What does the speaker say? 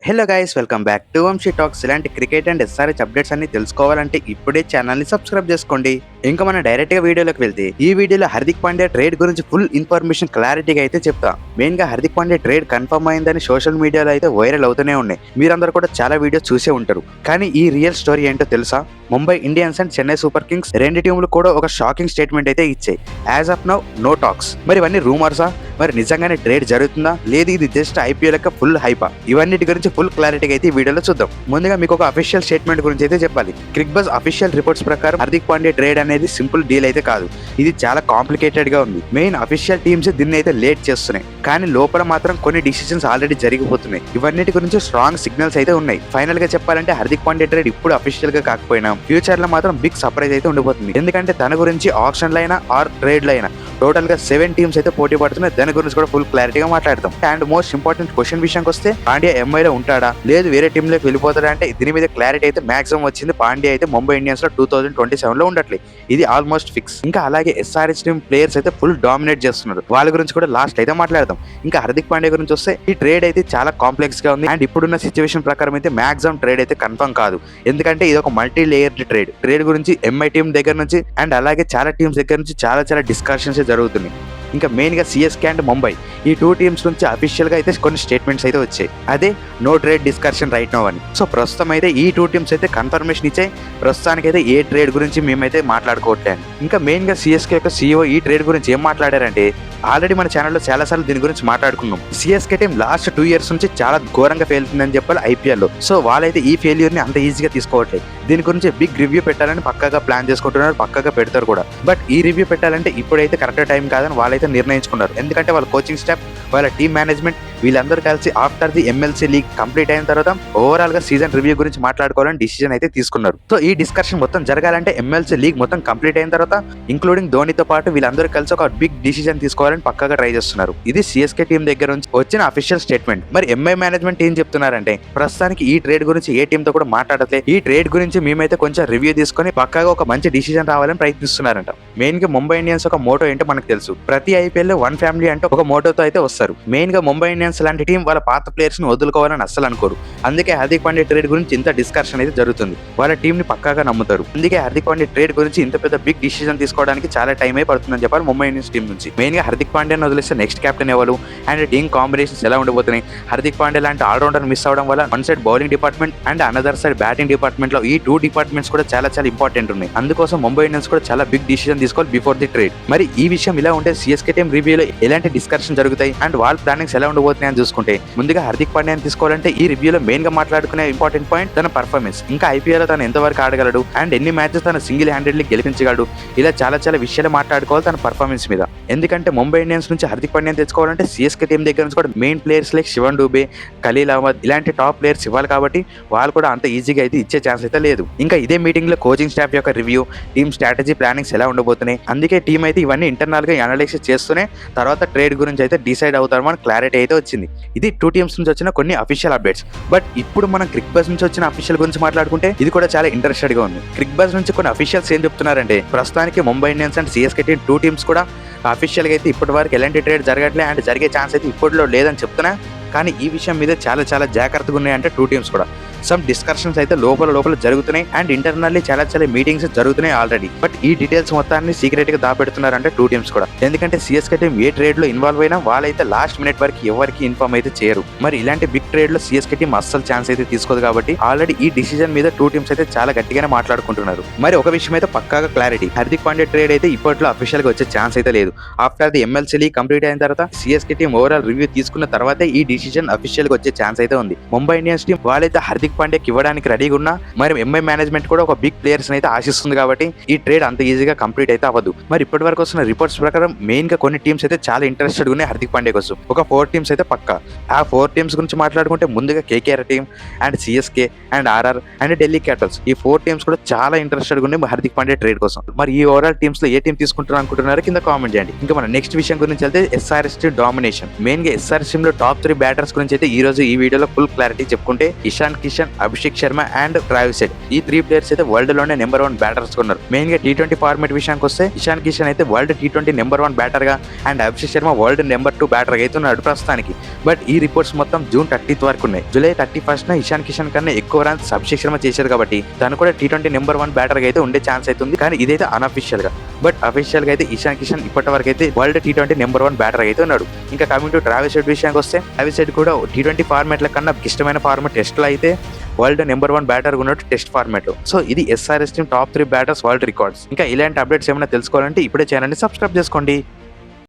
Hello guys, welcome back to Vamshi talks. ఇలాంటి cricket and SRH updates అన్ని తెలుసుకోవాలంటే ఇప్పుడే ఛానల్ ని సబ్స్క్రైబ్ చేసుకోండి. ఇంకా మనం డైరెక్ట్ గా వీడియోలోకి వెళ్తే, ఈ వీడియోలో హార్దిక్ పాండ్యా ట్రేడ్ గురించి ఫుల్ ఇన్ఫర్మేషన్ క్లారిటీగా అయితే చెప్తా. మెయిన్ గా హార్దిక్ పాండ్యా ట్రేడ్ కన్ఫర్మ్ అయిందని సోషల్ మీడియాలో అయితే వైరల్ అవుతూనే ఉన్నాయి. మీరందరూ కూడా చాలా వీడియోస్ చూసే ఉంటారు. కానీ ఈ రియల్ స్టోరీ ఏంటో తెలుసా? Mumbai Indians and Chennai super kings రెండు టీంలు కూడా ఒక షాకింగ్ స్టేట్మెంట్ అయితే ఇచ్చాయి. As of now no talks. మరి ఇవన్నీ రూమర్సా? మరి నిజంగానే ట్రేడ్ జరుగుతుందా, లేదు ఇది జస్ట్ ఐపీఎల్ యొక్క ఫుల్ హైపా? ఇవన్నిటి గురించి ఫుల్ క్లారిటీగా అయితే ఈ వీడియోలో చూద్దాం. ముందుగా మీకు ఒక అఫీషియల్ స్టేట్మెంట్ గురించి అయితే చెప్పాలి. క్రిక్బజ్ అఫీషియల్ రిపోర్ట్స్ ప్రకారం హార్దిక్ పాండ్యా ట్రేడ్ అనేది సింపుల్ డీల్ అయితే కాదు. ఇది చాలా కాంప్లికేటెడ్ గా ఉంది. మెయిన్ అఫీషియల్ టీమ్స్ దీన్ని అయితే లేట్ చేస్తున్నాయి, కానీ లోపల మాత్రం కొన్ని డిసిషన్స్ ఆల్రెడీ జరిగిపోతున్నాయి. ఇవన్నిటి గురించి స్ట్రాంగ్ సిగ్నల్స్ అయితే ఉన్నాయి. ఫైనల్ గా చెప్పాలంటే హార్దిక్ పాండ్యా ట్రేడ్ ఇప్పుడు అఫీషియల్ గా కాకపోయినా ఫ్యూచర్ లో మాత్రం బిగ్ సర్ప్రైజ్ అయితే ఉండిపోతుంది. ఎందుకంటే తన గురించి ఆప్షన్లు అయినా ఆర్ ట్రేడ్లు అయినా టోటల్ గా 7 టీమ్స్ అయితే పోటీ పడుతున్నాయి. దాని గురించి కూడా ఫుల్ క్లారిటీగా మాట్లాడతాం. అండ్ మోస్ట్ ఇంపార్టెంట్ క్వశ్చన్ విషయానికి వస్తే, పాండ్యా ఎంఐలో ఉంటాడా, లేదు వేరే టీమ్ లోకి వెళ్ళిపోతాడా అంటే దీని మీద క్లారిటీ అయితే మాక్సిమం వచ్చింది. పాండ్యా అయితే ముంబై ఇండియన్స్ లో 2027 లో ఉండట్లేదు. ఇది ఆల్మోస్ట్ ఫిక్స్. ఇంకా అలాగే ఎస్ఆర్హెచ్ టీమ్ ప్లేయర్స్ అయితే ఫుల్ డామినేట్ చేస్తున్నారు. వాళ్ళ గురించి కూడా లాస్ట్ అయితే మాట్లాడదాం. ఇంకా హార్దిక్ పాండ్యా గురించి వస్తే, ఈ ట్రేడ్ అయితే చాలా కాంప్లెక్స్ గా ఉంది. అండ్ ఇప్పుడున్న సిచ్యువేషన్ ప్రకారం అయితే మాక్సిమం ట్రేడ్ అయితే కన్ఫర్మ్ కాదు. ఎందుకంటే ఇది ఒక మల్టీ లేయర్డ్ ట్రేడ్ గురించి ఎంఐ టీం దగ్గర నుంచి అండ్ అలాగే చాలా టీమ్స్ దగ్గర నుంచి చాలా డిస్కషన్స్ జరుగుతున్నాయి. ఇంకా మెయిన్ గా సిఎస్కే అండ్ ముంబై ఈ 2 టీమ్స్ నుంచి అఫీషియల్ గా అయితే కొన్ని స్టేట్మెంట్స్ అయితే వచ్చాయి. అదే no trade discussion right no అని. సో ప్రస్తుతం అయితే ఈ 2 టీమ్స్ అయితే కన్ఫర్మేషన్ ఇచ్చాయి. ప్రస్తుతానికైతే ఏ ట్రేడ్ గురించి మేమైతే మాట్లాడుకోవట్లేదు. ఇంకా మెయిన్ గా సిఎస్కే యొక్క సీఈఓ ఈ ట్రేడ్ గురించి ఏం మాట్లాడారంటే, ఆల్రెడీ మన ఛానల్లో చాలా సార్లు దీని గురించి మాట్లాడుకున్నాం. సిఎస్కే టీం లాస్ట్ 2 years నుంచి చాలా ఘోరంగా ఫెయిల్తుందని చెప్పాలి ఐపీఎల్ లో. సో వాళ్ళైతే ఈ ఫెయిల్యూర్ ని అంత ఈజీగా తీసుకోవట్లేదు. దీని గురించి బిగ్ రివ్యూ పెట్టాలని పక్కాగా ప్లాన్ చేసుకుంటున్నారు, పక్కాగా పెడతారు కూడా. బట్ ఈ రివ్యూ పెట్టాలంటే ఇప్పుడైతే కరెక్ట్ టైం కాదని వాళ్ళైతే నిర్ణయించుకున్నారు. ఎందుకంటే వాళ్ళ కోచింగ్ స్టాఫ్, వాళ్ళ టీమ్ మేనేజ్మెంట్ వీళ్ళందరూ కలిసి after the MLC league complete అయిన తర్వాత ఓవరాల్ గా సీజన్ రివ్యూ గురించి మాట్లాడుకోవాలని డిసిజన్ అయితే తీసుకున్నారు. సో ఈ డిస్కషన్ మొత్తం జరగాలంటే ఎంఎల్సీ లీగ్ మొత్తం కంప్లీట్ అయిన తర్వాత, ఇంక్లూడింగ్ ధోనితో పాటు వీళ్ళందరూ కలిసి ఒక బిగ్ డిసిజన్ తీసుకోవాలని పక్కాగా ట్రై చేస్తున్నారు. ఇది సిఎస్కే టీం దగ్గర నుంచి వచ్చిన అఫీషియల్ స్టేట్మెంట్. మరి ఎంఐ మేనేజ్మెంట్ ఏం చెప్తున్నారంటే, ప్రస్తుతానికి ఈ ట్రేడ్ గురించి ఏ టీమ్ తో కూడా మాట్లాడట్లేదు. ఈ ట్రేడ్ గురించి మేమైతే కొంచెం రివ్యూ తీసుకొని పక్కాగా ఒక మంచి డిసిజన్ రావాలని ప్రయత్నిస్తున్నారంట. మెయిన్ గా ముంబై ఇండియన్స్ ఒక మోటో ఏంటో మనకు తెలుసు. ప్రతి ఐపీఎల్ లో వన్ ఫ్యామిలీ అంటే ఒక మోటోతో అయితే వస్తారు. మెయిన్ గా ముంబై ఇండియన్స్ లాంటి టీం వాళ్ళ పాత ప్లేయర్స్ ని వదులుకోవాలని అస్సలు అనుకోరు. అందుకే హార్దిక్ పాండ్యా ట్రేడ్ గురించి ఇంత డిస్కషన్ అయితే జరుగుతుంది. వాళ్ళ టీం ని పక్కాగా నమ్ముతారు. అందుకే హార్దిక్ పాండ్యా ట్రేడ్ గురించి ఇంత పెద్ద బిగ్ డిసిజన్ తీసుకోవడానికి చాలా టైం అయి పడుతుందని చెప్పాలి ముంబై ఇండియన్స్ టీం నుంచి. మెయిన్ గా హార్దిక్ పాండ్యాని వదిలేస్తే నెక్స్ట్ కెప్టెన్ ఎవరు అండ్ టీమ్ కాంబినేషన్స్ ఎలా ఉండబోతున్నాయి. హార్దిక్ పాండ్యా లాంటి ఆల్రౌండర్ మిస్ అవడం వల్ల one side bowling department and another side batting department లో ఈ 2 డిపార్ట్మెంట్స్ కూడా చాలా ఇంపార్టెంట్ ఉన్నాయి. అందుకోసం ముంబై ఇండియన్స్ కూడా చాలా బిగ్ డిసిజన్ తీసుకోవాలి బిఫోర్ ది ట్రేడ్. మరి ఈ విషయం ఇలా ఉంటే సిఎస్కే టీం రివ్యూలో ఎలాంటి డిస్కషన్ జరుగుతాయి అండ్ వాళ్ళ ప్లానింగ్స్ ఎలా ఉండబోతున్నాయి అని చూసుకుంటే, ముందుగా హార్దిక్ పాండ్యాని తీసుకోవాలంటే ఈ రివ్యూలో మెయిన్ గా మాట్లాడుకునే ఇంపార్టెంట్ పాయింట్ తన పర్ఫార్మెన్స్. ఇంకా ఐపీఎల్ లో తను ఎంతవరకు ఆడగలడు అండ్ ఎన్ని మ్యాచెస్ తను సింగిల్ హ్యాండెడ్లీ గెలిపించగలడు. ఇలా చాలా విషయాలు మాట్లాడుకోవాలి తన పర్ఫార్మెన్స్ మీద. ఎందుకంటే ముంబై ఇండియన్స్ నుంచి హార్దిక్ పాండ్యాని తెచ్చుకోవాలంటే సిఎస్కే టీం దగ్గర నుంచి కూడా main players like Shivam Dube, Khaleel Ahmed ఇలాంటి టాప్ ప్లేయర్స్ ఇవ్వాలి. కాబట్టి వాళ్ళు కూడా అంత ఈజీగా అయితే ఇచ్చే ఛాన్స్ అయితే లేదు. ఇంకా ఇదే మీటింగ్ లో కోచింగ్ స్టాఫ్ యొక్క రివ్యూ, టీమ్ స్ట్రాటజీ ప్లానింగ్స్ ఎలా ఉండబోతున్నాయి. అందుకే టీం అయితే ఇవన్నీ ఇంటర్నల్ గా అనాలిసిస్ చేస్తూనే తర్వాత ట్రేడ్ గురించి అయితే డిసైడ్ అవుతారని క్లారిటీ అయితే వచ్చింది. ఇది 2 టీమ్స్ నుంచి వచ్చిన కొన్ని అఫీషియల్ అప్డేట్స్. బట్ ఇప్పుడు మనం క్రిక్బజ్ నుంచి వచ్చిన అఫీషియల్ గురించి మాట్లాడుకుంటే ఇది కూడా చాలా ఇంట్రెస్టెడ్ గా ఉంది. క్రిక్బజ్ నుంచి కొన్ని అఫీషియల్స్ ఏం చెప్తున్నారంటే, ప్రస్తుతానికి Mumbai Indians and CSK team 2 teams కూడా అఫీషియల్ గా అయితే ఇప్పటి వరకు ఎలాంటి ట్రేడ్ జరగట్లే అండ్ జరిగే ఛాన్స్ అయితే ఇప్పట్లో లేదని చెప్తున్నా. కానీ ఈ విషయం మీద చాలా జాగ్రత్తగా ఉన్నాయంటే 2 టీమ్స్ కూడా. సమ్ డిస్కషన్స్ అయితే లోపల జరుగుతున్నాయి అండ్ ఇంటర్నల్లీ చాలా మీటింగ్స్ జరుగుతున్నాయి ఆల్రెడీ. బట్ ఈ డీటెయిల్స్ మొత్తాన్ని సీక్రెట్ గా దాపెడుతున్నారంటే 2 టీమ్స్ కూడా. ఎందుకంటే సిఎస్కే టీం ఏ ట్రేడ్ లో ఇన్వాల్వ్ అయినా వాళ్ళైతే లాస్ట్ మినిట్ వరకు ఎవరికి ఇన్ఫార్మ్ అయితే చేయరు. మరి ఇలాంటి బిగ్ ట్రేడ్ లో సిఎస్కే టీం అస్సలు ఛాన్స్ అయితే తీసుకోదు. కాబట్టి ఆల్రెడీ ఈ డిసిజన్ మీద 2 టీమ్స్ అయితే చాలా గట్టిగానే మాట్లాడుకుంటున్నారు. మరి ఒక విషయం అయితే పక్కాగా క్లారిటీ, హార్దిక్ పాండ్యా ట్రేడ్ అయితే ఇప్పట్లో అఫీషియల్ గా వచ్చే ఛాన్స్ అయితే లేదు. After the MLC league complete అయిన తర్వాత సిఎస్కే టీం ఓవరాల్ రివ్యూ తీసుకున్న తర్వాతే ఈ డిసిజన్ అఫీషియల్ గా వచ్చే ఛాన్స్ అయితే ఉంది. ముంబై ఇండియన్స్ టీం వాళ్ళైతే హార్దిక్ పాండ్యాకి ఇవ్వడానికి రెడీగా ఉన్నా, మరి ఎంఐ మేనేజ్మెంట్ కూడా ఒక బిగ్ ప్లేయర్స్ అయితే ఆశిస్తుంది. కాబట్టి ఈ ట్రేడ్ అంత ఈజీగా కంప్లీట్ అయితే అవ్వదు. మరి ఇప్పటి వరకు వస్తున్న రిపోర్ట్స్ ప్రకారం మెయిన్ గా కొన్ని టీమ్స్ అయితే చాలా ఇంట్రెస్టెడ్ ఉన్నాయి హార్దిక్ పాండ్యా కోసం. ఒక 4 టీమ్స్ అయితే పక్కా. ఆ 4 టీమ్స్ గురించి మాట్లాడుకుంటే, ముందుగా KKR team and CSK and RR and Delhi capitals ఈ 4 టీమ్స్ కూడా చాలా ఇంట్రెస్టెడ్ ఉన్నాయి హార్దిక్ పాండ్యా ట్రేడ్ కోసం. మరి ఈ ఓవరాల్ టీమ్స్ లో ఏ టీం తీసుకుంటారు అనుకుంటున్నారో కింద కామెంట్ చేయండి. ఇంకా మన నెక్స్ట్ విషయం గురించి వెళ్తే ఎస్ఆర్హెచ్ డామినేషన్. మెయిన్ గా ఎస్ఆర్హెచ్ టీమ్ లో టాప్ 3 బ్యాటర్స్ గురించి అయితే ఈ రోజు ఈ వీడియోలో ఫుల్ క్లారిటీ చెప్పుకుంటే, Ishan Kishan Kishan, Abhishek Sharma and Travis head ఈ 3 ప్లేయర్స్ అయితే వరల్డ్ లోనే నెంబర్ 1 బ్యాటర్స్ ఉన్నారు. మెయిన్ గా T20 ఫార్మాట్ విషయానికి వస్తే ఇషాన్ కిషన్ అయితే వరల్డ్ T20 నెంబర్ 1 బ్యాటర్ గా and Abhishek Sharma world number 2 batter గా అయితే ఉన్నాడు ప్రస్తుతానికి. బట్ ఈ రిపోర్ట్స్ మొత్తం జూన్ 30th వరకు ఉన్నాయి. జూలై 31st ఇషాన్ కిషన్ కన్నా ఎక్కువ రన్స్ అభిషేక్ శర్మ చేశారు కాబట్టి తను కూడా T20 నెంబర్ 1 బ్యాటర్ గా అయితే ఉండే ఛాన్స్ అయితే ఉంది. కానీ ఇదైతే అన్అఫీషియల్ గా. బట్ అఫీషియల్ గా అయితే ఇషాన్ కిషన్ ఇప్పటి వరకు అయితే వరల్డ్ T20 నెంబర్ 1 బ్యాటర్ అయితే ఉన్నాడు. ఇంకా కమింగ్ టు ట్రావిస్ హెడ్ విషయానికి వస్తే ట్రావిస్ హెడ్ కూడా T20 ఫార్మాట్ల కన్నా ఇష్టమైన ఫార్మాట్ టెస్ట్ లో అయితే వరల్డ్ నెంబర్ 1 బ్యాటర్ ఉన్నట్టు టెస్ట్ ఫార్మాట్ లో. సో ఇది SRS team top 3 batters world records. ఇంకా ఇలాంటి అప్డేట్స్ ఏమైనా తెలుసుకోవాలంటే ఇప్పుడే ఛానల్ ని సబ్స్క్రైబ్ చేసుకోండి.